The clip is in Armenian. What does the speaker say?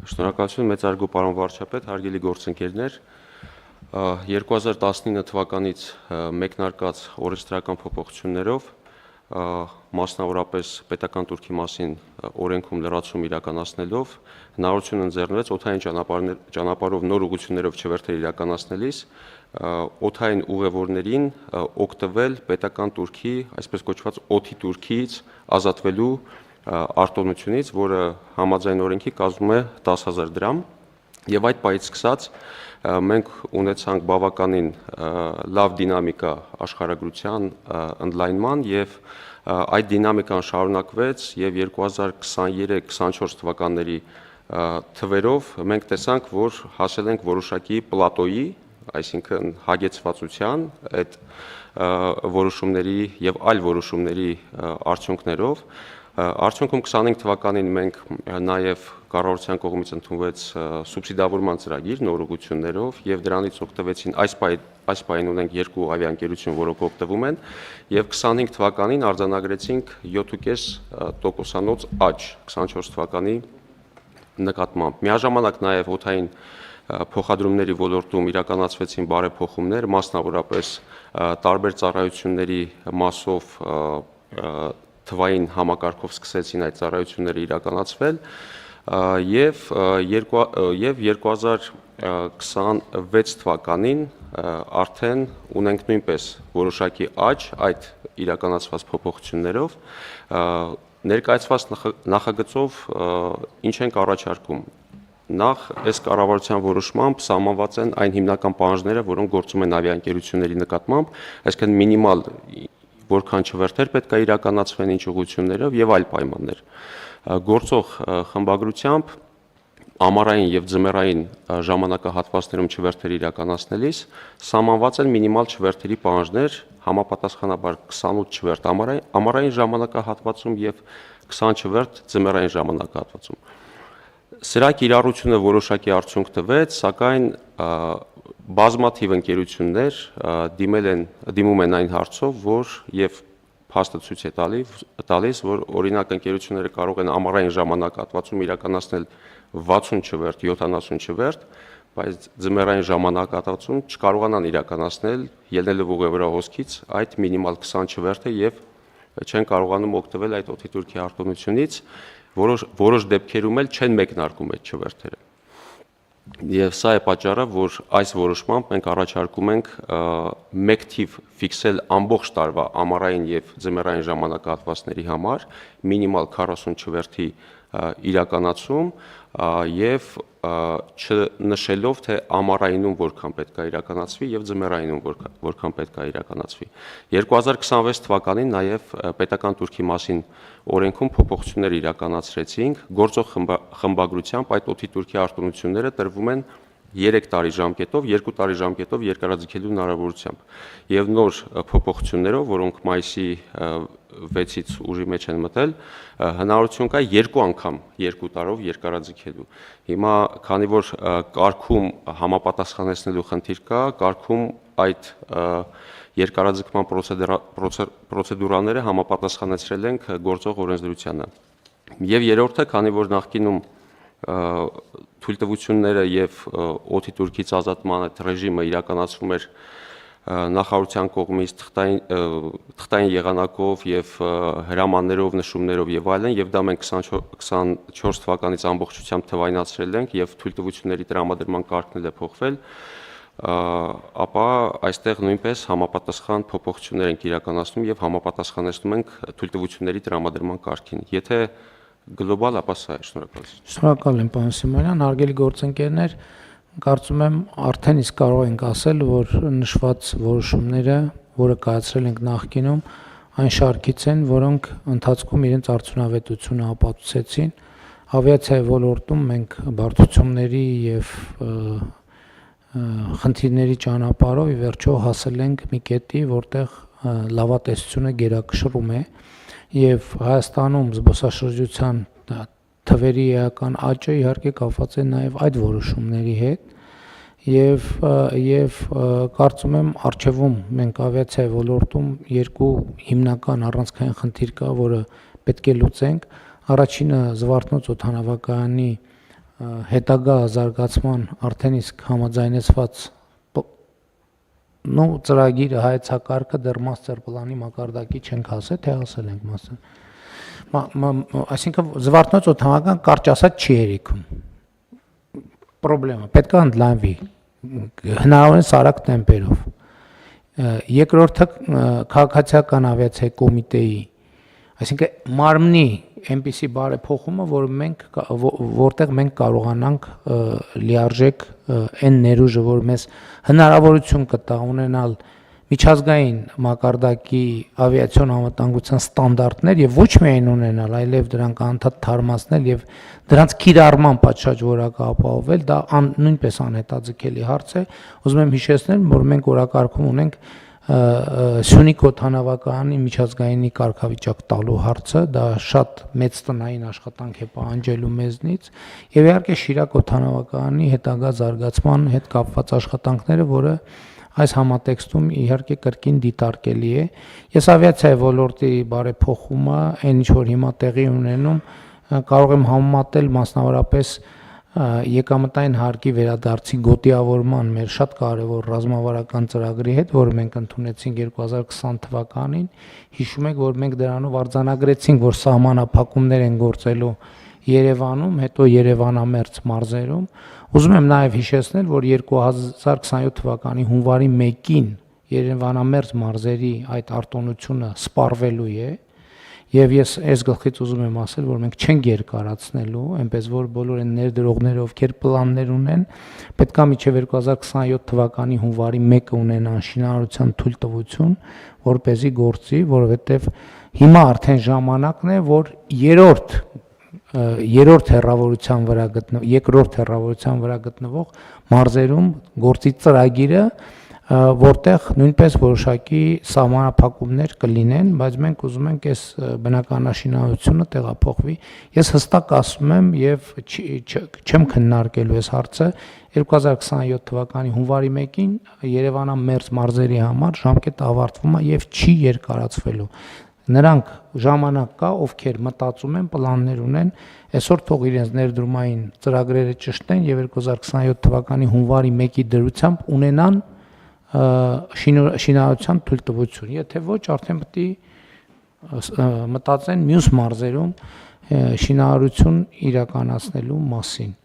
Շնորհակալություն մեծարգո պարոն վարչապետ, հարգելի գործընկերներ, 2019 թվականից մեկնարկած օրենսդրական փոփոխություններով, մասնավորապես պետական տուրքի մասին օրենքում լրացում իրականացնելով, հնարավորություն ընձեռնվեց օդային ճանապարհով նոր ուղղություններով չվերթեր իրականացնելիս, օդային ուղևորներին օգտվել պետական տուրքի, այսպես կոչված օդի տուրքից ազատվելու արտոնությունից, որը համաձայն օրենքի կազմում է 10,000 դրամ, եւ այդ պահից սկսած մենք ունեցանք բավականին լավ դինամիկա աշխարհագրության ընդլայնման եւ այդ դինամիկան շարունակվեց եւ 2023-24 թվականների թվերով մենք տեսանք, որ հասել ենք որոշակի պլատոյի, այսինքն հագեցվածության այդ որոշումների եւ այլ որոշումների արդյունքներով Արդյունքում 25 թվականին մենք նաև կառավարության կողմից ընդունվեց սուբսիդավորման ծրագիր նոր ուղղություններով եւ դրանից օգտվեցին այս պահին ունենք երկու ավիաընկերություն, որոնք օգտվում են եւ 25 թվականին արձանագրեցինք 7.5% աճ 24 թվականի նկատմամբ։ Միաժամանակ նաև օդային փոխադրումների ոլորտում իրականացվեցին բարեփոխումներ, մասնավորապես տարբեր ծառայությունների մասով թվային համակարգով սկսեցին այդ ծառայությունները իրականացվել եւ 2026 թվականին արդեն ունենք նույնպես որոշակի աճ այդ իրականացված փոփոխություններով ներկայացված նախագծով ինչ ենք առաջարկում Նախ այս կառավարության որոշմամբ սահմանված են այն հիմնական պահանջները, որոնք գործում են ավիաընկերությունների նկատմամբ, այսինքն մինիմալ որքան չվերթեր պետք է իրականացվեն ինչ ուղղություններով եւ այլ պայմաններ։ Գործող խմբագրությամբ ամառային եւ ձմեռային ժամանակահատվածներում չվերթեր իրականացնելիս սահմանված են մինիմալ չվերթերի պահանջներ, համապատասխանաբար 28 չվերթ ամառային ժամանակահատվածում եւ 20 չվերթ ձմեռային ժամանակահատվածում։ Սրա կիրառությունը որոշակի արդյունք տվեց, սակայն բազմաթիվ ընկերություններ դիմում են այն հարցով, որ եւ փաստը ցույց է տալիս, որ օրինակ ընկերությունները կարող են ամառային ժամանակահատվածում իրականացնել 60 չվերթ, 70 չվերթ, բայց ձմեռային ժամանակահատվածում չկարողանան իրականացնել ելնելով ուղևորահոսքից այդ մինիմալ 20 չվերթը եւ չեն կարողանում օգտվել այդ օդի տուրքի արտոնությունից, որոշ դեպքերում էլ չեն մեկնարկում այդ չվերթերը։ Եվ սա է պատճառը, որ այս որոշմամբ մենք առաջարկում ենք մեկ թիվ ֆիքսել ամբողջ տարվա ամառային եւ ձմեռային ժամանակահատվածների համար մինիմալ 40 չվերթի իրականացում եւ չնշելով թե ամառայինում որքան պետք է իրականացվի եւ ձմեռայինում որքան պետք է իրականացվի 2026 թվականին նաեւ պետական տուրքի մասին օրենքում փոփոխություններ իրականացրեցինք գործող խմբագրությամբ այդ օդի տուրքի արտոնությունները տրվում են 3 տարի ժամկետով, 2 տարի ժամկետով երկարաձգելու հնարավորությամբ եւ նոր փոփոխություններով, որոնք մայիսի 6-ից ուժի մեջ են մտել, հնարավորություն կա 2 անգամ 2 տարով երկարաձգելու։ Հիմա, քանի որ կարգում համապատասխանեցնելու խնդիր կա, կարգում այդ երկարաձգման պրոցեդուրաները համապատասխանեցրել ենք գործող օրենսդրությանը։ Եվ երրորդը, քանի որ նախկինում թույլտվությունները եւ օդի տուրքից ազատման այդ ռեժիմը իրականացվում էր նախարարության կողմից թղթային եղանակով եւ հրամաններով, նշումներով եւ այլն, եւ դա մենք 24 թվականից ամբողջությամբ թվայնացրել ենք եւ թույլտվությունների տրամադրման կարգն է փոխվել, ապա այստեղ նույնպես համապատասխան փոփոխություններ ենք իրականացնում եւ համապատասխանեցնում ենք թույլտվությունների տրամադրման կարգին։ Եթե գլոբալ ապա սա է, շնորհակալություն։ Շնորհակալ եմ, պարոն Սիմոնյան, հարգելի գործընկերներ, կարծում եմ արդեն իսկ կարող ենք ասել, որ նշված որոշումները, որը կայացրել ենք նախկինում, այն շարքից են, որոնք ընթացքում իրենց արդյունավետությունը ապացուցեցին։ Ավիացիայի ոլորտում մենք բարդությունների եւ խնդիրների ճանապարհով ի վերջո հասել ենք մի կետի, որտեղ լավատեսությունը գերակշռում է եւ Հայաստանում զբոսաշրջության թվերի էական աճը իհարկե կապված է նաեւ այդ որոշումների հետ եւ կարծում եմ արժևում մենք ավիացիայի ոլորտում երկու հիմնական առանցքային խնդիր կա, որը պետք է լուծենք։ Առաջինը Զվարթնոց օդանավակայանի հետագա զարգացման արդեն իսկ համաձայնեցված ծրագիրը հայեցակարգը դեռ master plan-ի մակարդակի չենք հասել, թե հասել ենք master։ Այսինքն Զվարթնոց օդանավական կարճ ասած չի հերիքում։ Պրոբլեմը պետք է ընդլայնվի հնարավորինս արագ տեմպերով։ Երկրորդը քաղաքացիական ավիացիայի կոմիտեի, այսինքն մարմնի այնպիսի բարեփոխումը, որտեղ մենք կարողանանք լիարժեք այն ներուժը, որ մեզ հնարավորություն կտա ունենալ միջազգային մակարդակի ավիացիոն անվտանգության ստանդարտներ եւ ոչ միայն ունենալ, այլև դրանք անդադ թարմացնել եւ դրանց կիրառման պատշաճ որակը ապահովել, դա նույնպես անհետաձգելի հարց է։ Ուզում եմ հիշեցնել, որ մենք օրակարգում ունենք Սյունիք օդանավակայանի միջազգայինի կարգավիճակ տալու հարցը, դա շատ մեծ տնային աշխատանք է պահանջելու մեզնից, եւ իհարկե Շիրակ օդանավակայանի հետագա զարգացման հետ կապված աշխատանքները, որը այս համատեքստում իհարկե կրկին դիտարկելի է։ Ես ավիացիայի ոլորտի բարեփոխումը, այն ինչ որ հիմա տեղի ունենում, կարող եմ համեմատել մասնավորապես եկամտային հարկի վերադարձի գոտիավորման մեր շատ կարևոր ռազմավարական ծրագրի հետ, որը մենք ընդունեցինք 2020 թվականին, հիշում եք, որ մենք դրանով արձանագրեցինք, որ սահմանափակումներ են գործելու Երևանում, հետո Երևանամերձ մարզերում։ Ուզում եմ նաև հիշեցնել, որ 2027 թվականի հունվարի 1-ին Երևանամերձ մարզերի այդ արտոնությունը սպառվելու է, եւ ես այս գլխից ուզում եմ ասել, որ մենք չենք երկարացնելու, այնպես որ բոլոր այն ներդրողները, ովքեր պլաններ ունեն, պետք է մինչև 2027 թվականի հունվարի 1-ը ունենան շինարարության թույլտվություն, որպեսզի գործի, որովհետեւ հիմա արդեն ժամանակն է, որ երկրորդ հեռավորության վրա գտնվող մարզերում գործի ծրագիրը, որտեղ նույնպես որոշակի սահմանափակումներ կլինեն, բայց մենք ուզում ենք այս բնականաշինարարությունը տեղափոխվի։ Ես հստակ ասում եմ եւ չեմ քննարկելու այս հարցը 2027 թվականի հունվարի 1-ին Երևանամերձ մարզերի համար ժամկետը ավարտվում է եւ չի երկարացվելու։ Նրանք ժամանակ կա, ովքեր մտածում են, պլաններ ունեն, այսօր թող իրենց ներդրումային ծրագրերը ճշտեն եւ 2027 թվականի հունվարի 1-ի դրությամբ ունենան շինարարության թույլտվություն, եթե ոչ, արդեն պետք է մտածեն մյուս մարզերում շինարարություն իրականացնելու մասին։